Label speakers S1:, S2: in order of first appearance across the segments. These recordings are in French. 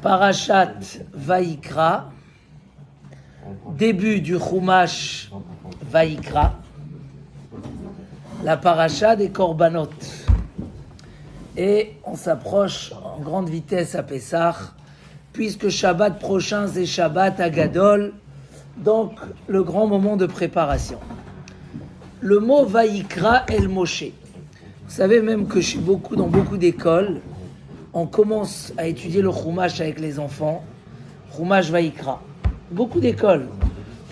S1: Parashat Vayikra, début du Chumash Vayikra, la paracha des Korbanot. Et on s'approche en grande vitesse à Pessah, puisque Shabbat prochain c'est Shabbat Agadol, donc le grand moment de préparation. Le mot Vayikra El Moshe. Vous savez même que dans beaucoup d'écoles, on commence à étudier le Chumash avec les enfants, Chumash Vayikra. Beaucoup d'écoles.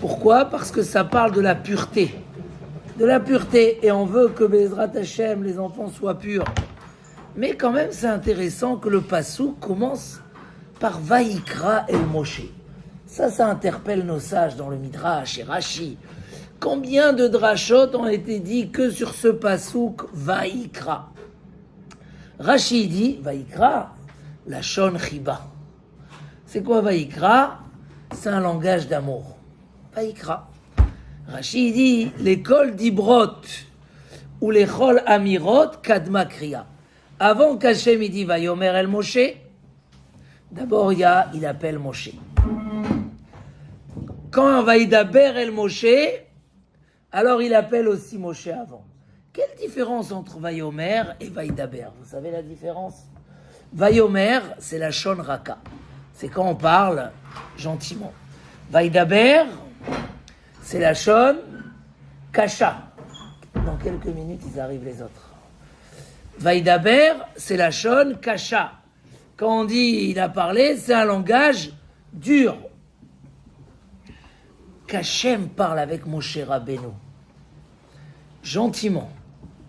S1: Pourquoi ? Parce que ça parle de la pureté. De la pureté. Et on veut que Bezrat Hashem, les enfants soient purs. Mais quand même, c'est intéressant que le Passouk commence par Vayikra El Moshe. Ça interpelle nos sages dans le Midrash et Rashi. Combien de drashot ont été dit que sur ce Passouk Vayikra ? Rashi dit, Vayikra, la Shon Chiba. C'est quoi Vayikra ? C'est un langage d'amour. Vayikra. Rashi dit, l'école d'Ibrot, ou l'école Amirot, Kadma Kriya. Avant qu'Hachem il dit Vayomer El Moshe, d'abord il appelle Moshe. Quand Vaïdaber El Moshe, alors il appelle aussi Moshe avant. Quelle différence entre Vayomer et Vaïdaber ? Vous savez la différence ? Vayomer, c'est la Shon Raka. C'est quand on parle gentiment. Vaïdaber, c'est la Shon Kasha. Dans quelques minutes, ils arrivent les autres. Vaïdaber, c'est la Shon Kasha. Quand on dit il a parlé, c'est un langage dur. Qu'Hachem parle avec Moshe Rabbeinu. Gentiment.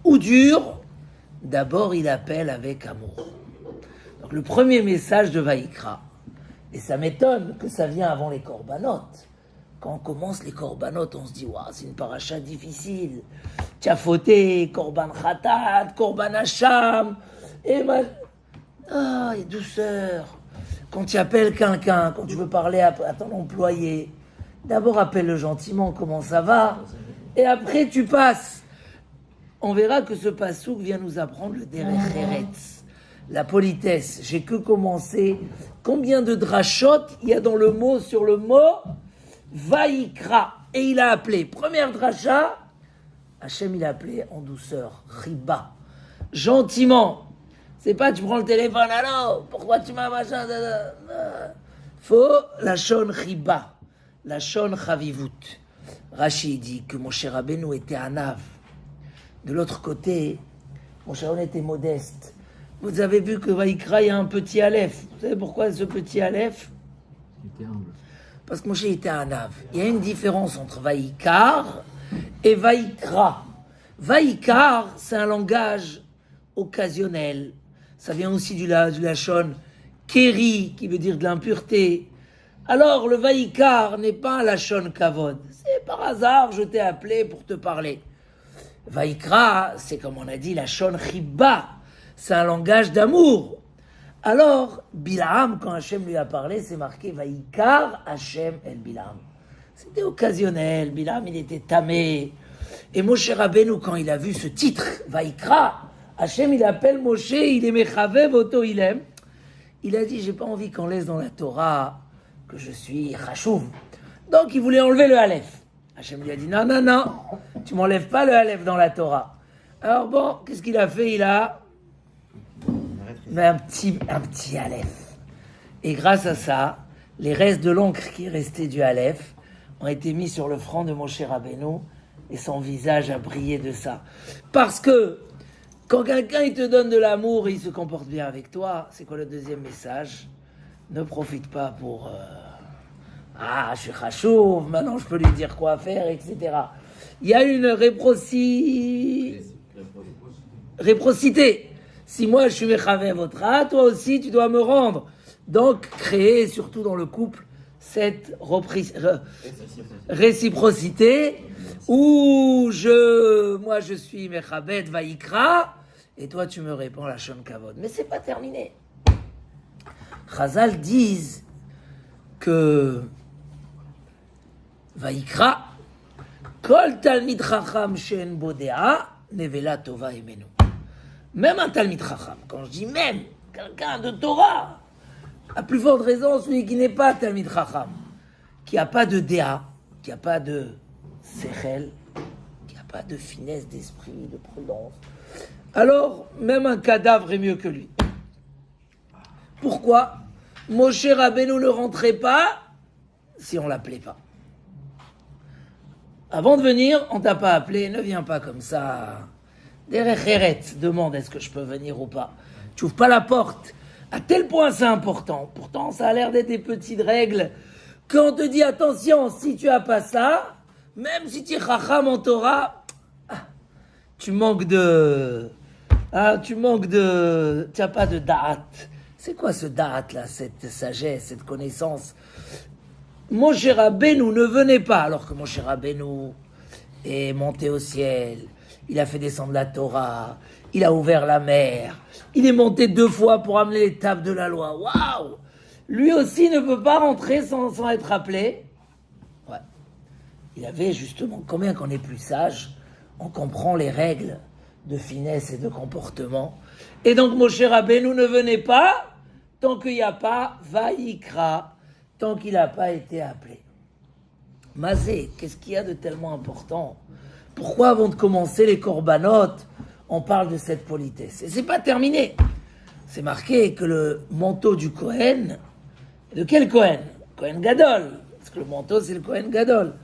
S1: Ou dur, d'abord il appelle avec amour. Donc le premier message de Vayikra, et ça m'étonne que ça vient avant les Korbanot. Quand on commence les Korbanot, on se dit waouh, c'est une paracha difficile. Tu as fauté, Korban Khatat, Korban Hacham, et douceur. Quand tu appelles quelqu'un, quand tu veux parler à ton employé, d'abord appelle-le gentiment, comment ça va, et après tu passes. On verra que ce passouk vient nous apprendre le derech eretz, la politesse. J'ai que commencé. Combien de drachot il y a dans le mot, sur le mot Vayikra. Et il a appelé. Première dracha, Hachem il a appelé en douceur, Riba. Gentiment. C'est pas tu prends le téléphone, allô, pourquoi tu m'as machin, faut la shon Riba, la shon Chavivut. Rashi dit que Moshe Rabbeinu était un ave. De l'autre côté, Moshe Rabbeinu était modeste. Vous avez vu que Vayikra, il y a un petit Aleph. Vous savez pourquoi ce petit Aleph ?
S2: Il était humble.
S1: Parce que Moshe était un ave. Il y a une différence entre Vayikar et Vayikra. Vayikar, c'est un langage occasionnel. Ça vient aussi du lachon Keri, qui veut dire de l'impureté. Alors, le Vayikar n'est pas un lachon Kavod. C'est par hasard, je t'ai appelé pour te parler. Vayikra, c'est comme on a dit, lachon Chiba. C'est un langage d'amour. Alors, Bilam, quand Hachem lui a parlé, c'est marqué Vayikar Hachem el Bilam. C'était occasionnel. Bilam, il était tamé. Et Moshe Rabbeinu, quand il a vu ce titre, Vayikra, Hachem, il appelle Moshe, il est Mechavev, Oto, il aime. Il a dit, j'ai pas envie qu'on laisse dans la Torah que je suis Chashuv. Donc, il voulait enlever le Aleph. Hachem lui a dit, non, tu m'enlèves pas le Aleph dans la Torah. Alors bon, qu'est-ce qu'il a fait ? Il a mis un petit Aleph. Et grâce à ça, les restes de l'encre qui restait du Aleph ont été mis sur le front de Moshe Rabbeinu et son visage a brillé de ça. Parce que quand quelqu'un il te donne de l'amour et il se comporte bien avec toi, c'est quoi le deuxième message ? Ne profite pas pour je suis chachouv, maintenant je peux lui dire quoi faire, etc. Il y a une réciprocité. Si moi je suis mechavé votre toi aussi tu dois me rendre. Donc créer, surtout dans le couple, cette réciprocité où moi je suis mechabed Vayikra et toi tu me réponds la shon kavod. Mais c'est pas terminé. Chazal disent que Vayikra, kol talmid chacham she'en bo de'a, nevela tova emenu. Même un talmid chacham, quand je dis même, quelqu'un de Torah, À plus forte raison, celui qui n'est pas Talmid Chacham, qui n'a pas de déa, qui n'a pas de sechel, qui n'a pas de finesse d'esprit, de prudence, alors même un cadavre est mieux que lui. Pourquoi Moshe Rabbeinu ne rentrait pas si on ne l'appelait pas. Avant de venir, on t'a pas appelé, ne viens pas comme ça. Derech Eretz, demande est-ce que je peux venir ou pas. Tu ouvres pas la porte. À tel point c'est important. Pourtant, ça a l'air d'être des petites règles. Quand on te dit attention, si tu as pas ça, même si tu es Chacham en Torah, tu manques de... tu n'as pas de da'at. C'est quoi ce da'at là, cette sagesse, cette connaissance? Moshe Rabbeinu ne venait pas, alors que Moshe Rabbeinu est monté au ciel, il a fait descendre la Torah, il a ouvert la mer, il est monté 2 fois pour amener les tables de la loi. Waouh! Lui aussi ne peut pas rentrer sans être appelé. Ouais. Il avait justement, combien qu'on est plus sage, on comprend les règles de finesse et de comportement. Et donc Moshe Rabbeinu ne venait pas tant qu'il n'y a pas Vayikra, tant qu'il n'a pas été appelé. Mazé, qu'est-ce qu'il y a de tellement important? Pourquoi avant de commencer les corbanotes, on parle de cette politesse? Et c'est pas terminé. C'est marqué que le manteau du Kohen, de quel Kohen? Kohen Gadol, parce que le manteau c'est le Kohen Gadol,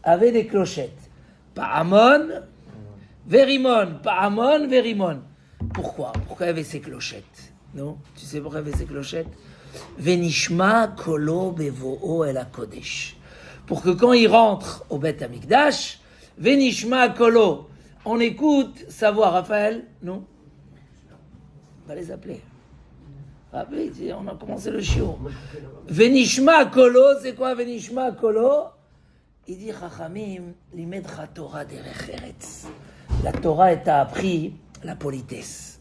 S1: avait des clochettes. Paramon, Verimon, Paramon, Verimon. Pourquoi il y avait ces clochettes? Non? Tu sais pourquoi il y avait ces clochettes? Venishma kolo bevo'o el hakodesh. Pour que quand il rentre au Beth Amikdash, Venishma kolo, on écoute sa voix. Raphaël, non? On va les appeler. Rappelez, on a commencé le shiur. Venishma kolo, c'est quoi Venishma kolo? Il dit Chachamim, limedcha Torah derech eretz. La Torah est appris la politesse.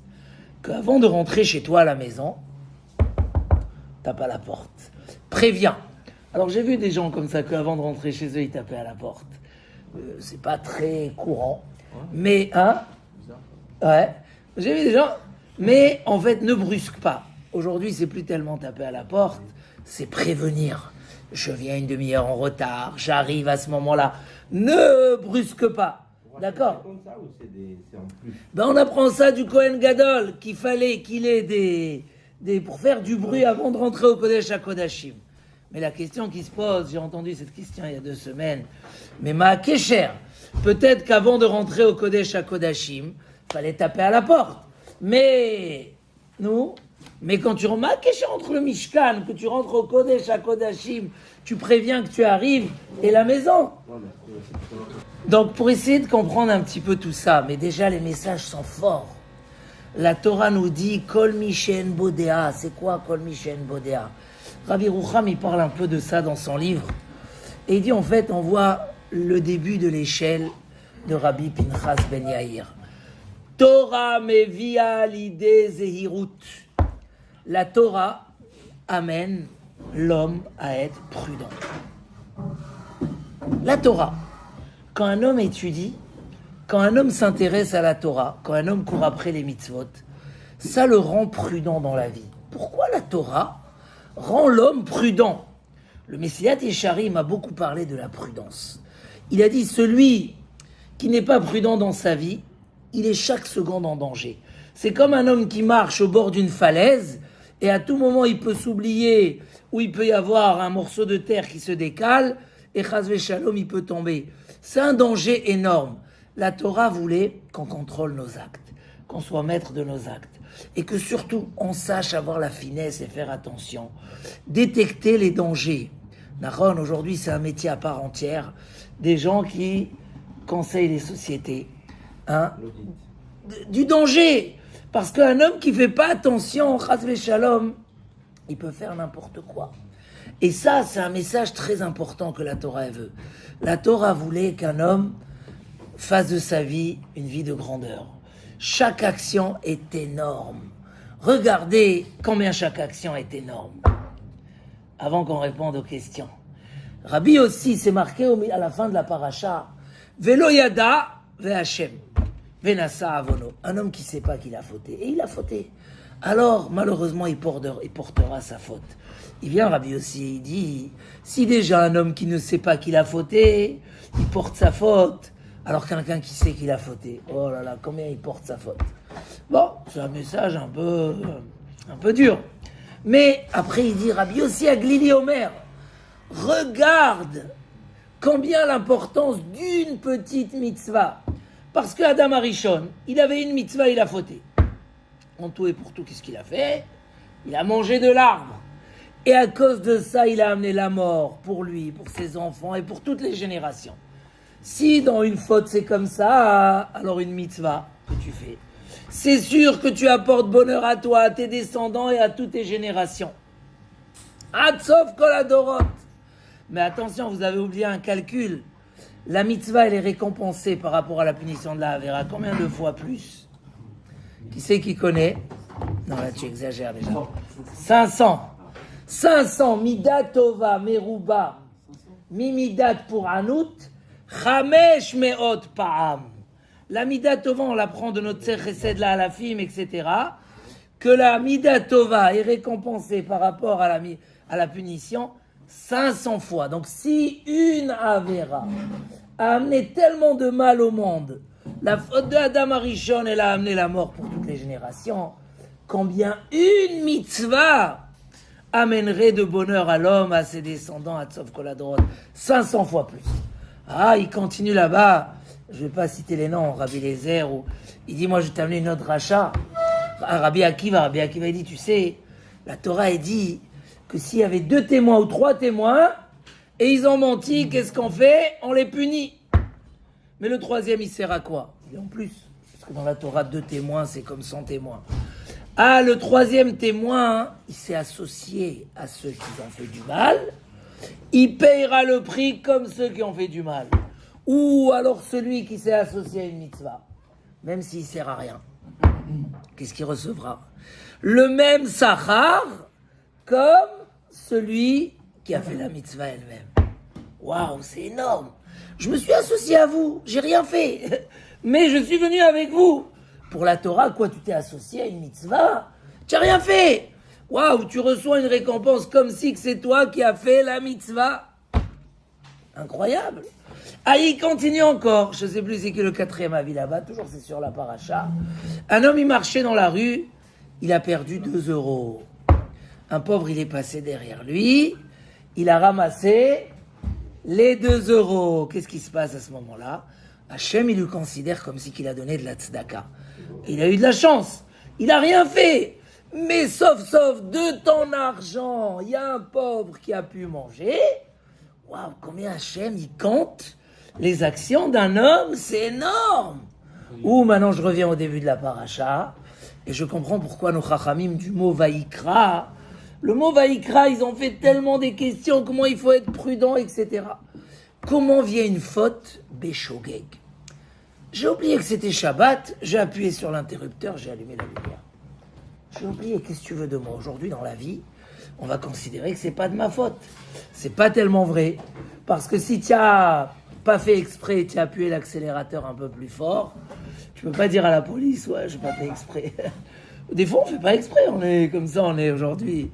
S1: Qu'avant de rentrer chez toi à la maison, tape à la porte. Préviens. Alors j'ai vu des gens comme ça qu'avant de rentrer chez eux, ils tapaient à la porte. C'est pas très courant. Mais, ouais. J'ai vu des gens, mais en fait, ne brusque pas. Aujourd'hui, c'est plus tellement taper à la porte, c'est prévenir. Je viens une demi-heure en retard, j'arrive à ce moment-là. Ne brusque pas. D'accord?
S2: Comme ça ou c'est en plus?
S1: Ben on apprend ça du Kohen Gadol, qu'il fallait qu'il ait des pour faire du bruit avant de rentrer au Kodesh HaKodashim. Mais la question qui se pose, j'ai entendu cette question il y a 2 semaines, mais ma Kesher, peut-être qu'avant de rentrer au Kodesh HaKodashim, fallait taper à la porte. Mais quand tu remarques Kesher entre le Mishkan, que tu rentres au Kodesh HaKodashim, tu préviens que tu arrives et la maison. Donc pour essayer de comprendre un petit peu tout ça, mais déjà les messages sont forts. La Torah nous dit Kol Mishen Bodea. C'est quoi Kol Mishen Bodea? Rabbi Rucham, il parle un peu de ça dans son livre. Et il dit en fait, on voit le début de l'échelle de Rabbi Pinchas Ben Yair. Torah mevia l'idée zehirut. La Torah amène l'homme à être prudent. La Torah. Quand un homme étudie, quand un homme s'intéresse à la Torah, quand un homme court après les mitzvot, ça le rend prudent dans la vie. Pourquoi la Torah rend l'homme prudent? Le Messilat Yeshari m'a beaucoup parlé de la prudence. Il a dit, celui qui n'est pas prudent dans sa vie, il est chaque seconde en danger. C'est comme un homme qui marche au bord d'une falaise, et à tout moment il peut s'oublier, ou il peut y avoir un morceau de terre qui se décale, et chas v'shalom, il peut tomber. C'est un danger énorme. La Torah voulait qu'on contrôle nos actes, qu'on soit maître de nos actes, et que surtout on sache avoir la finesse et faire attention, détecter les dangers. Nahon, aujourd'hui c'est un métier à part entière, des gens qui conseillent les sociétés, du danger, parce qu'un homme qui fait pas attention, chas v'shalom, il peut faire n'importe quoi. Et ça, c'est un message très important que la Torah veut. La Torah voulait qu'un homme fasse de sa vie une vie de grandeur. Chaque action est énorme. Regardez combien chaque action est énorme. Avant qu'on réponde aux questions. Rabbi aussi, c'est marqué à la fin de la paracha. Velo yada ve'Hashem. Venasa avono. Un homme qui ne sait pas qu'il a fauté. Et il a fauté. alors malheureusement il portera sa faute. Il vient Rabbi Yossi, il dit, si déjà un homme qui ne sait pas qu'il a fauté, il porte sa faute, alors quelqu'un qui sait qu'il a fauté, oh là là, combien il porte sa faute. Bon, c'est un message un peu dur. Mais après il dit, Rabbi Yossi à Glili Omer, regarde combien l'importance d'une petite mitzvah. Parce que Adam Arishon, il avait une mitzvah, il a fauté. En tout et pour tout, qu'est-ce qu'il a fait? Il a mangé de l'arbre. Et à cause de ça, il a amené la mort pour lui, pour ses enfants et pour toutes les générations. Si dans une faute c'est comme ça, alors une mitzvah que tu fais, c'est sûr que tu apportes bonheur à toi, à tes descendants et à toutes tes générations. Atzov kol adorot. Mais attention, vous avez oublié un calcul. La mitzvah, elle est récompensée par rapport à la punition de la Havera. Combien de fois plus? Qui c'est qui connaît? Non, là tu exagères déjà. 500. 500 midat tova meruba mimidat pour anout chamesh meot pa'am. La midat tova, on la prend de notre chesed la halafim, etc. Que la midat tova est récompensée par rapport à la punition 500 fois. Donc si une avera a amené tellement de mal au monde, la faute de Adam Arishon, elle a amené la mort pour toutes les générations, combien une mitzvah amènerait de bonheur à l'homme, à ses descendants, à Tzov Kol Adorot, 500 fois plus. Ah, il continue là-bas, je ne vais pas citer les noms, Rabbi Lézer, il dit, moi je vais t'amener une autre rachat. Rabbi Akiva, il dit, tu sais, la Torah, elle dit que s'il y avait 2 témoins ou 3 témoins, et ils ont menti, qu'est-ce qu'on fait? On les punit. Mais le 3e, il sert à quoi? Et en plus, parce que dans la Torah, 2 témoins, c'est comme 100 témoins. Ah, le 3e témoin, il s'est associé à ceux qui ont fait du mal. Il payera le prix comme ceux qui ont fait du mal. Ou alors celui qui s'est associé à une mitzvah, même s'il ne sert à rien. Qu'est-ce qu'il recevra? Le même sachar comme celui qui a fait la mitzvah elle-même. Waouh, c'est énorme. Je me suis associé à vous, j'ai rien fait, mais je suis venu avec vous. Pour la Torah, quoi, tu t'es associé à une mitzvah? Tu n'as rien fait. Waouh, tu reçois une récompense comme si que c'est toi qui as fait la mitzvah. Incroyable. Ah, il continue encore. Je ne sais plus c'est qui le 4e avis là-bas. Toujours c'est sur la paracha. Un homme, il marchait dans la rue. Il a perdu 2 euros. Un pauvre, il est passé derrière lui. Il a ramassé les 2 euros. Qu'est-ce qui se passe à ce moment-là? Hachem, il le considère comme si qu'il a donné de la tzedaka. Il a eu de la chance. Il n'a rien fait. Mais sauf de ton argent, il y a un pauvre qui a pu manger. Waouh, combien Hachem, il compte les actions d'un homme, c'est énorme. Ou maintenant, je reviens au début de la paracha, et je comprends pourquoi nos chachamim du mot Vaïkra, le mot Vaïkra, ils ont fait tellement des questions, comment il faut être prudent, etc. Comment vient une faute Béchogeg? J'ai oublié que c'était Shabbat, j'ai appuyé sur l'interrupteur, j'ai allumé la lumière. J'ai oublié, qu'est-ce que tu veux de moi? Aujourd'hui, dans la vie, on va considérer que c'est pas de ma faute. C'est pas tellement vrai. Parce que si tu n'as pas fait exprès, tu as appuyé l'accélérateur un peu plus fort, tu peux pas dire à la police, ouais, j'ai pas fait exprès. Des fois, on fait pas exprès, on est comme ça, on est aujourd'hui,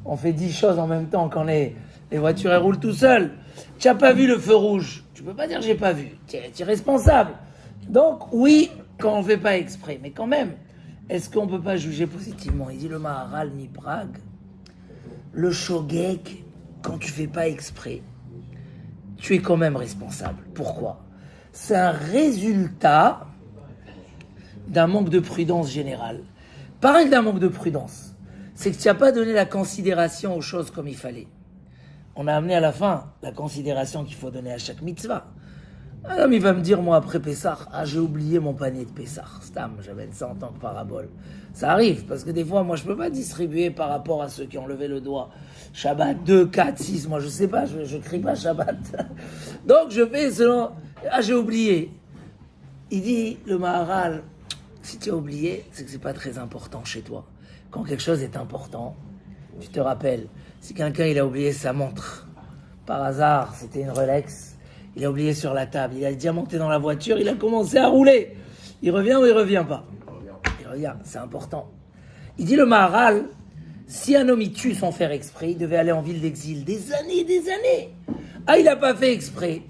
S1: on fait 10 choses en même temps quand les voitures, elles roulent tout seules. Tu n'as pas vu le feu rouge, tu peux pas dire j'ai pas vu, tu es responsable. Donc, oui, quand on fait pas exprès, mais quand même, est-ce qu'on peut pas juger positivement? Il dit le Maharal mi Prague, le shogeg, quand tu fais pas exprès, tu es quand même responsable. Pourquoi? C'est un résultat d'un manque de prudence générale. Pas d'un manque de prudence, c'est que tu n'as pas donné la considération aux choses comme il fallait. On a amené à la fin la considération qu'il faut donner à chaque mitzvah. Un homme, il va me dire, moi, après Pessah, j'ai oublié mon panier de Pessah. Stam, j'avais ça en tant que parabole. Ça arrive, parce que des fois, moi, je peux pas distribuer par rapport à ceux qui ont levé le doigt. Shabbat 2, 4, 6, moi, je sais pas, je crie pas Shabbat. Donc, je fais selon... j'ai oublié. Il dit, le Maharal, si tu as oublié, c'est que c'est pas très important chez toi. Quand quelque chose est important, tu te rappelles. Si quelqu'un, il a oublié sa montre, par hasard, c'était une Rolex, il a oublié sur la table, il a déjà monté dans la voiture, il a commencé à rouler. Il revient ou il revient pas? Il revient, c'est important. Il dit le Maharal, si un homme y tue sans faire exprès, il devait aller en ville d'exil des années. Ah, il n'a pas fait exprès.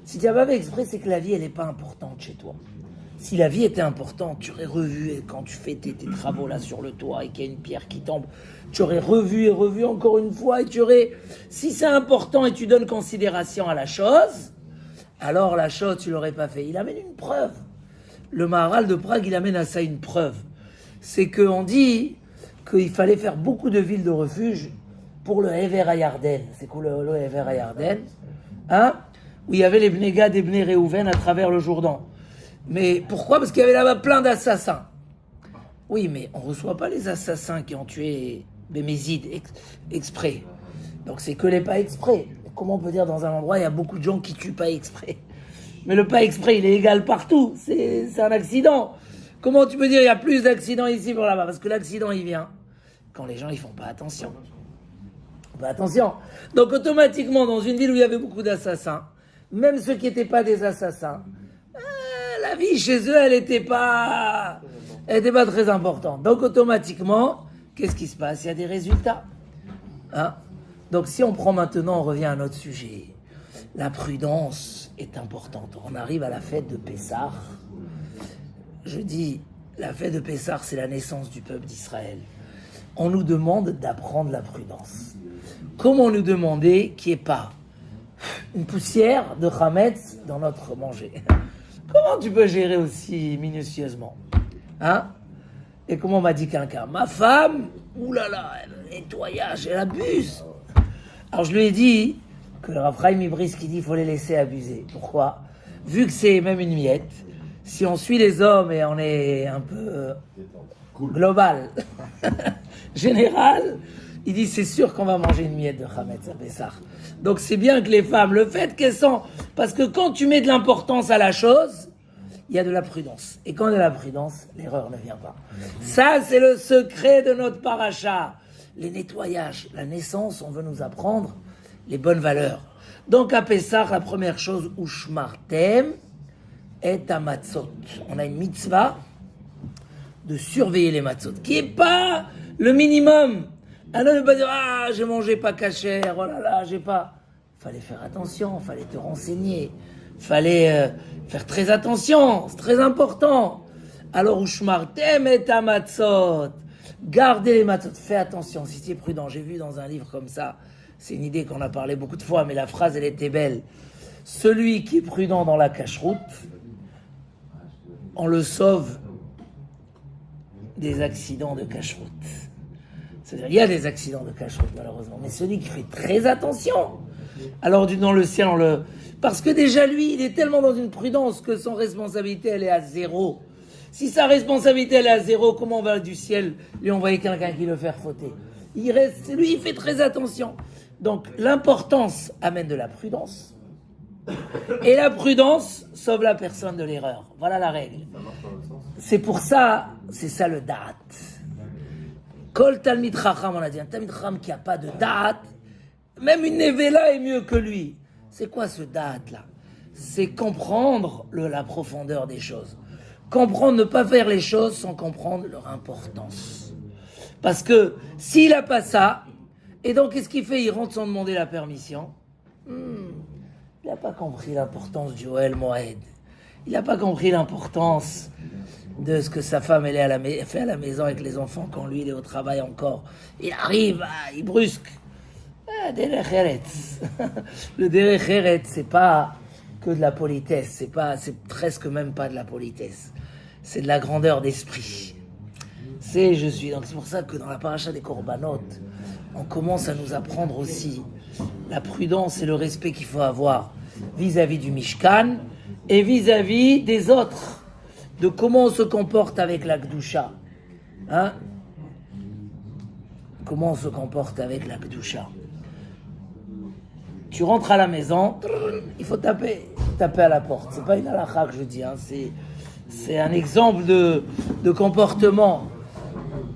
S1: Si tu n'as pas fait exprès, c'est que la vie, elle n'est pas importante chez toi. Si la vie était importante, tu aurais revu, et quand tu fais tes travaux là sur le toit et qu'il y a une pierre qui tombe, tu aurais revu et revu encore une fois et tu aurais... Si c'est important et tu donnes considération à la chose, alors la chose, tu l'aurais pas fait. Il amène une preuve. Le Maharal de Prague, il amène à ça une preuve. C'est qu'on dit qu'il fallait faire beaucoup de villes de refuge pour le Hever Hayarden. C'est quoi le Hever Hayarden, hein? Où il y avait les Bnei Gad et Bnei Reuven à travers le Jourdain. Mais pourquoi? Parce qu'il y avait là-bas plein d'assassins. Oui, mais on ne reçoit pas les assassins qui ont tué Bémézid exprès. Donc c'est que les pas exprès. Comment on peut dire dans un endroit, il y a beaucoup de gens qui tuent pas exprès? Mais le pas exprès, il est égal partout. C'est un accident. Comment tu peux dire il y a plus d'accidents ici pour là-bas? Parce que l'accident, il vient quand les gens, ils font pas attention. Pas attention. Donc automatiquement, dans une ville où il y avait beaucoup d'assassins, même ceux qui n'étaient pas des assassins, la vie chez eux, elle n'était pas très importante. Donc automatiquement, qu'est-ce qui se passe? Il y a des résultats. Hein? Donc si on prend maintenant, on revient à notre sujet. La prudence est importante. On arrive à la fête de Pessah. Je dis, la fête de Pessah, c'est la naissance du peuple d'Israël. On nous demande d'apprendre la prudence. Comment nous demander qu'il n'y ait pas une poussière de Hametz dans notre manger? Comment tu peux gérer aussi minutieusement? Hein? Et comment m'a dit quelqu'un? Ma femme, oulala, elle nettoyage, elle abuse. Alors je lui ai dit que le Rav Chaim Ibris qui dit qu'il faut les laisser abuser. Pourquoi? Vu que c'est même une miette, si on suit les hommes et on est un peu global, général, il dit c'est sûr qu'on va manger une miette de Hametz à Pessah. Donc c'est bien que les femmes, le fait qu'elles sont... Parce que quand tu mets de l'importance à la chose, il y a de la prudence. Et quand il y a de la prudence, l'erreur ne vient pas. Ça, c'est le secret de notre paracha. Les nettoyages, la naissance, on veut nous apprendre les bonnes valeurs. Donc à Pessah, la première chose, Ushmartem et à matzot. On a une mitzvah de surveiller les matzot, qui n'est pas le minimum. Un homme ne peut pas dire « Ah, j'ai mangé pas cachère, oh là là, j'ai pas... » Fallait faire attention, fallait te renseigner, fallait faire très attention, c'est très important. Alors, Ushmartem et matzot, gardez les matzot, fais attention, si tu es prudent. J'ai vu dans un livre comme ça, c'est une idée qu'on a parlé beaucoup de fois, mais la phrase, elle était belle. Celui qui est prudent dans la cacheroute, on le sauve des accidents de cacheroute. C'est-à-dire, il y a des accidents de cacheroute, malheureusement, mais celui qui fait très attention, alors dans le ciel, parce que déjà lui, il est tellement dans une prudence que son responsabilité, elle est à zéro. Si sa responsabilité, elle est à zéro, comment on va du ciel lui envoyer quelqu'un qui le fait fauter? Lui, il fait très attention. Donc, l'importance amène de la prudence. Et la prudence sauve la personne de l'erreur. Voilà la règle. C'est pour ça, c'est ça le da'at. Kol Talmid Chacham, on a dit, un Talmid Chacham qui n'a pas de da'at, même une Nevela est mieux que lui. C'est quoi ce da'at là? C'est comprendre la profondeur des choses. Comprendre, ne pas faire les choses sans comprendre leur importance. Parce que s'il n'a pas ça, et donc qu'est-ce qu'il fait? Il rentre sans demander la permission. Il n'a pas compris l'importance du Ohel Moed. Il n'a pas compris l'importance de ce que sa femme elle est fait à la maison avec les enfants quand lui il est au travail encore. Il arrive, il brusque. Derech Eretz. Le Derech Eretz, c'est pas que de la politesse, c'est presque même pas de la politesse. C'est de la grandeur d'esprit. Donc c'est pour ça que dans la paracha des Korbanot, on commence à nous apprendre aussi la prudence et le respect qu'il faut avoir vis-à-vis du Mishkan et vis-à-vis des autres, de comment on se comporte avec la Kedusha. Hein? Comment on se comporte avec la Kedusha. Tu rentres à la maison, il faut taper à la porte. C'est pas une halakha que je dis, hein. C'est un exemple de comportement.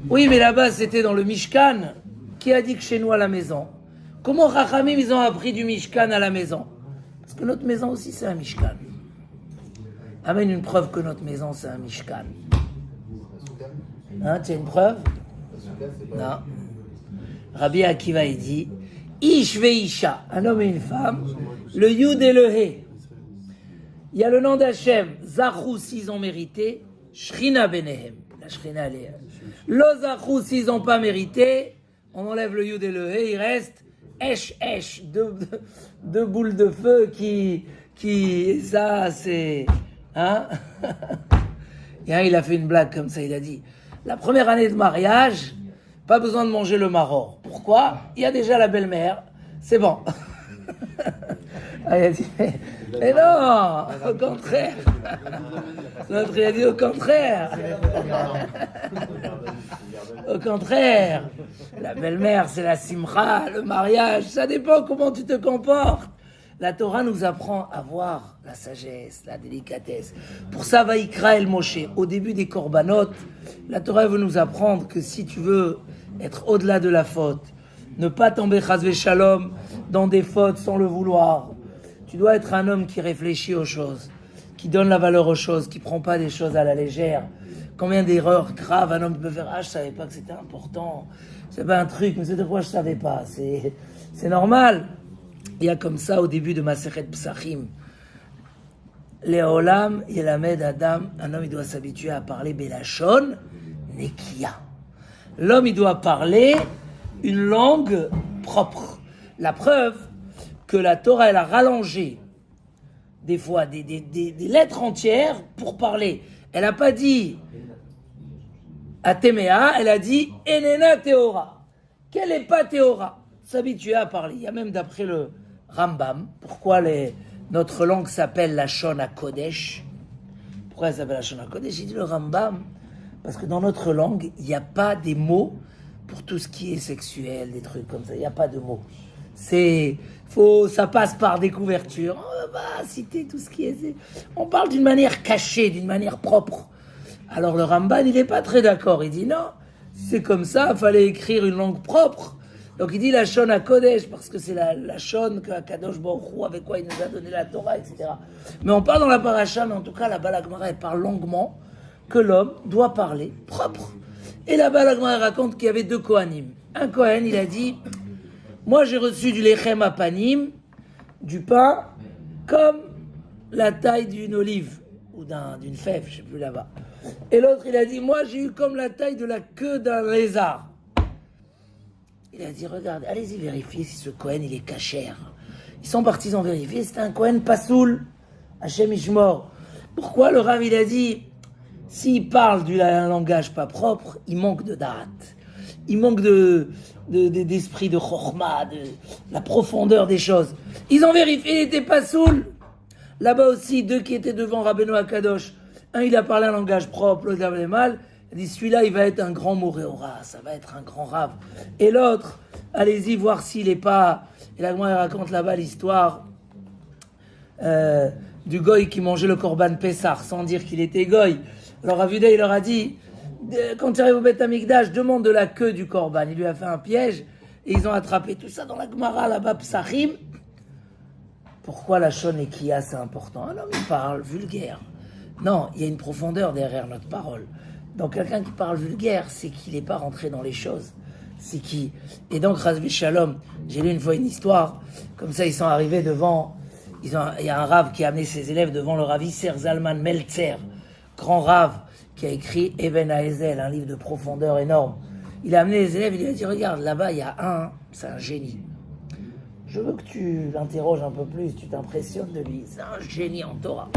S1: Oui, mais là-bas, c'était dans le Mishkan. Qui a dit que chez nous à la maison? Comment Chachamim, ils ont appris du Mishkan à la maison? Parce que notre maison aussi, c'est un Mishkan. Amène une preuve que notre maison, c'est un Mishkan. Hein, tu as une preuve? Non. Rabbi Akiva, il dit Ish veisha, un homme et une femme, le Yud et le He. Il y a le nom d'Hachem, Zachou s'ils ont mérité, Shrina Benehem. La Shrina, elle est. Lo Zachou s'ils n'ont pas mérité, on enlève le Yud et le He, il reste Esh, deux boules de feu qui ça c'est. Hein? Et il a fait une blague comme ça, il a dit la première année de mariage, pas besoin de manger le maror. Pourquoi? Il y a déjà la belle-mère, c'est bon. Il a dit, mais non, au contraire. L'autre, il a dit au contraire. Au contraire. La belle-mère, c'est la simcha, le mariage, ça dépend comment tu te comportes. La Torah nous apprend à voir la sagesse, la délicatesse. Pour ça, Vaïkra El Moshe, au début des korbanot, la Torah veut nous apprendre que si tu veux être au-delà de la faute, ne pas tomber chas shalom dans des fautes sans le vouloir, tu dois être un homme qui réfléchit aux choses, qui donne la valeur aux choses, qui prend pas des choses à la légère. Combien d'erreurs graves un homme peut faire? Ah, je savais pas que c'était important. C'est pas un truc, mais c'est de quoi je savais pas. C'est normal. Il y a comme ça au début de Masechet Psachim. Léolam, Yelamed Adam, un homme il doit s'habituer à parler Belachon, Nekia. L'homme il doit parler une langue propre. La preuve que la Torah elle a rallongé des fois des lettres entières pour parler. Elle n'a pas dit Atemea, elle a dit Enena Teora. Quelle n'est pas Teora? S'habituer à parler. Il y a même d'après le Rambam, pourquoi notre langue s'appelle la Shon HaKodesh? Pourquoi elle s'appelle la Shon HaKodesh? Il dit le Rambam, parce que dans notre langue, il n'y a pas des mots pour tout ce qui est sexuel, des trucs comme ça. Il n'y a pas de mots. Ça passe par des couvertures. On va citer tout ce qui est. On parle d'une manière cachée, d'une manière propre. Alors le Rambam, il n'est pas très d'accord. Il dit non, si c'est comme ça, il fallait écrire une langue propre. Donc il dit la Shon HaKodesh, parce que c'est la Shon que Kadosh Baruch Hu, avec quoi il nous a donné la Torah, etc. Mais on parle dans la paracha, mais en tout cas, la Bala Gemara, elle parle longuement que l'homme doit parler propre. Et la Bala Gemara raconte qu'il y avait deux Kohanim. Un Kohen, il a dit, moi j'ai reçu du lechem apanim, du pain, comme la taille d'une olive, ou d'une fève, je ne sais plus là-bas. Et l'autre, il a dit, moi j'ai eu comme la taille de la queue d'un lézard. Il a dit, regarde, allez-y vérifier si ce Kohen, il est cachère. Ils sont partis, ils ont vérifié, c'était un Kohen pasoul, Hachem Ishmor. Pourquoi le Rav, il a dit, s'il parle d'un langage pas propre, il manque de date. Il manque d'esprit de chorma, de la profondeur des choses. Ils ont vérifié, il était pasoul. Là-bas aussi, deux qui étaient devant Rabbeinu Akadosh. Un, il a parlé un langage propre, l'autre, il avait mal. Il dit, celui-là, il va être un grand Moréora, ça va être un grand Rav. Et l'autre, allez-y voir s'il n'est pas... Et là, moi, il raconte là-bas l'histoire du goy qui mangeait le korban Pessah, sans dire qu'il était goy. Alors, Avuda, il leur a dit, quand tu arrives au Beth Amikdash, demande de la queue du korban. Il lui a fait un piège, et ils ont attrapé tout ça dans la Gemara, là-bas, Psachim. Pourquoi la Shon et Kia, c'est important? Un homme, il parle vulgaire. Non, il y a une profondeur derrière notre parole. Donc quelqu'un qui parle vulgaire, c'est qu'il n'est pas rentré dans les choses. C'est qui. Et donc, Razvi Shalom, j'ai lu une fois une histoire, comme ça ils sont arrivés devant, il y a un Rav qui a amené ses élèves devant le Rav Isser Zalman Meltzer, grand Rav, qui a écrit Eben Haezel, un livre de profondeur énorme. Il a amené les élèves, il lui a dit, regarde, là-bas il y a c'est un génie. Je veux que tu l'interroges un peu plus, tu t'impressionnes de lui, c'est un génie en Torah.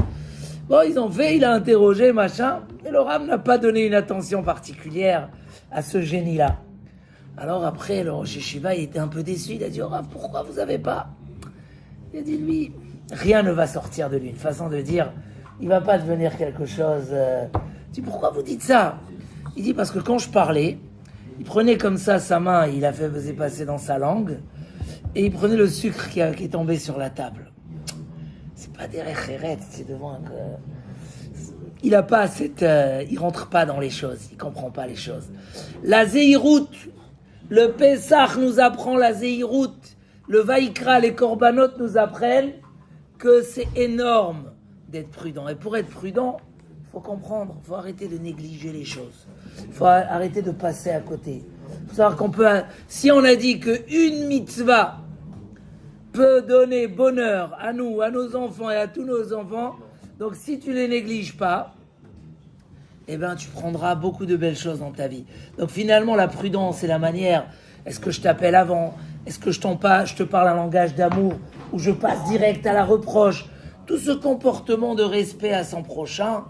S1: Bon, ils ont fait, il a interrogé, machin, et le Rav n'a pas donné une attention particulière à ce génie-là. Alors après, le Rosh Yeshiva, il était un peu déçu, il a dit au Rav, pourquoi vous n'avez pas? Il a dit, lui, rien ne va sortir de lui, une façon de dire, il ne va pas devenir quelque chose... Il dit, pourquoi vous dites ça? Il dit, parce que quand je parlais, il prenait comme ça sa main, il la faisait passer dans sa langue, et il prenait le sucre qui est tombé sur la table. C'est pas des réchérettes, c'est devant un... Il a pas il rentre pas dans les choses, il comprend pas les choses. La Zéhirout, le Pessah nous apprend la Zéhirout, le Vaïkra, les Korbanot nous apprennent que c'est énorme d'être prudent. Et pour être prudent, il faut comprendre, il faut arrêter de négliger les choses. Il faut arrêter de passer à côté. Faut savoir qu'on peut, si on a dit qu'une mitzvah peut donner bonheur à nous, à nos enfants et à tous nos enfants, donc si tu les négliges pas, eh ben tu prendras beaucoup de belles choses dans ta vie. Donc finalement, la prudence et la manière, est-ce que je t'appelle avant, est-ce que je te parle un langage d'amour, ou je passe direct à la reproche, tout ce comportement de respect à son prochain,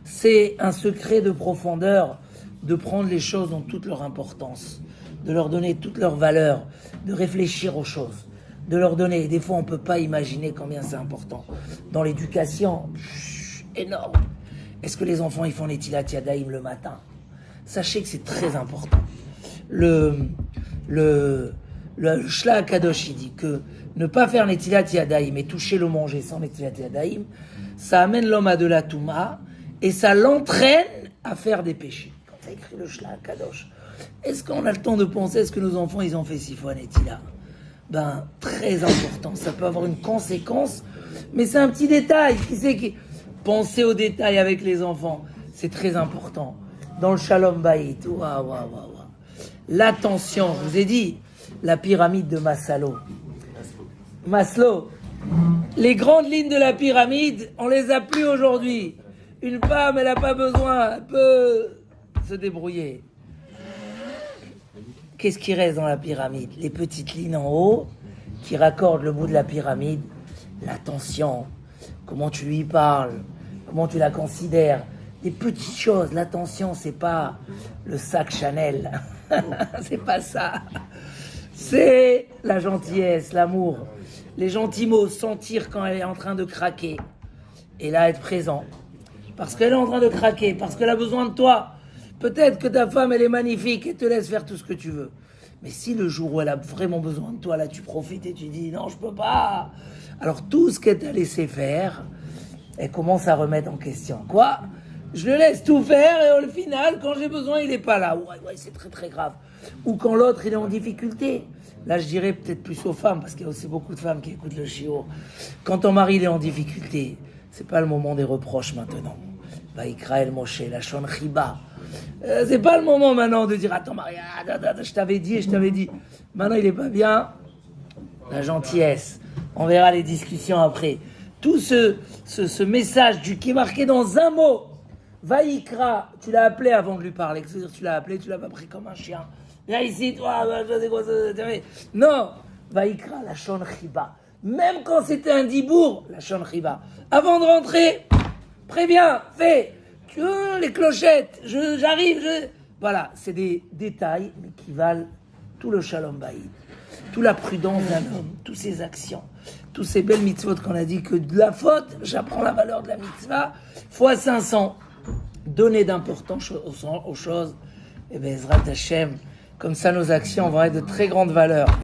S1: c'est un secret de profondeur de prendre les choses dans toute leur importance, de leur donner toute leur valeur, de réfléchir aux choses, de leur donner. Des fois, on ne peut pas imaginer combien c'est important. Dans l'éducation, énorme. Est-ce que les enfants ils font les Tilat Yadayim le matin? Sachez que c'est très important. Le Shla Kadosh il dit que ne pas faire les Tilat Yadayim et toucher le manger sans les Tilat Yadayim, ça amène l'homme à de la Touma et ça l'entraîne à faire des péchés. Quand tu as écrit le Shla Kadosh, est-ce qu'on a le temps de penser est-ce que nos enfants ils ont fait 6 fois Netila? Ben, très important. Ça peut avoir une conséquence, mais c'est un petit détail. Qui sait qui... Pensez aux détails avec les enfants. C'est très important. Dans le Shalom Bayit. L'attention, je vous ai dit, la pyramide de Maslow. Les grandes lignes de la pyramide, on les a plus aujourd'hui. Une femme, elle n'a pas besoin, elle peut se débrouiller. Qu'est-ce qui reste dans la pyramide? Les petites lignes en haut qui raccordent le bout de la pyramide. L'attention, comment tu lui parles, comment tu la considères. Des petites choses. L'attention, c'est pas le sac Chanel. C'est pas ça. C'est la gentillesse, l'amour. Les gentils mots, sentir quand elle est en train de craquer. Et là, être présent. Parce qu'elle est en train de craquer, parce qu'elle a besoin de toi. Peut-être que ta femme, elle est magnifique et te laisse faire tout ce que tu veux. Mais si le jour où elle a vraiment besoin de toi, là, tu profites et tu dis « Non, je peux pas !» Alors, tout ce qu'elle t'a laissé faire, elle commence à remettre en question. Quoi? Je le laisse tout faire et au final, quand j'ai besoin, il n'est pas là. Ouais, c'est très, très grave. Ou quand l'autre, il est en difficulté. Là, je dirais peut-être plus aux femmes, parce qu'il y a aussi beaucoup de femmes qui écoutent le shiur. Quand ton mari, il est en difficulté, c'est pas le moment des reproches maintenant. Vaïkra el Moshe, la Shon Chiba. C'est pas le moment maintenant de dire « Attends, Maria, je t'avais dit. Maintenant, il est pas bien. » La gentillesse. On verra les discussions après. Tout ce message qui est marqué dans un mot. Vaïkra, tu l'as appelé avant de lui parler. C'est-à-dire tu l'as appelé, tu l'as pas pris comme un chien. Viens ici, toi, je sais quoi ça. Non, Vaïkra, la Shon Chiba. Même quand c'était un dibour, la Shon Chiba. Avant de rentrer, préviens, fais. Les clochettes, j'arrive. Voilà, c'est des détails, mais qui valent tout le Shalom Bayit. Toute la prudence d'un homme, toutes ses actions, tous ces belles mitzvot qu'on a dit que de la faute, j'apprends la valeur de la mitzvah, fois 500. Donner d'importance aux choses, et bien, Ezrat Hashem, comme ça nos actions vont être de très grande valeur.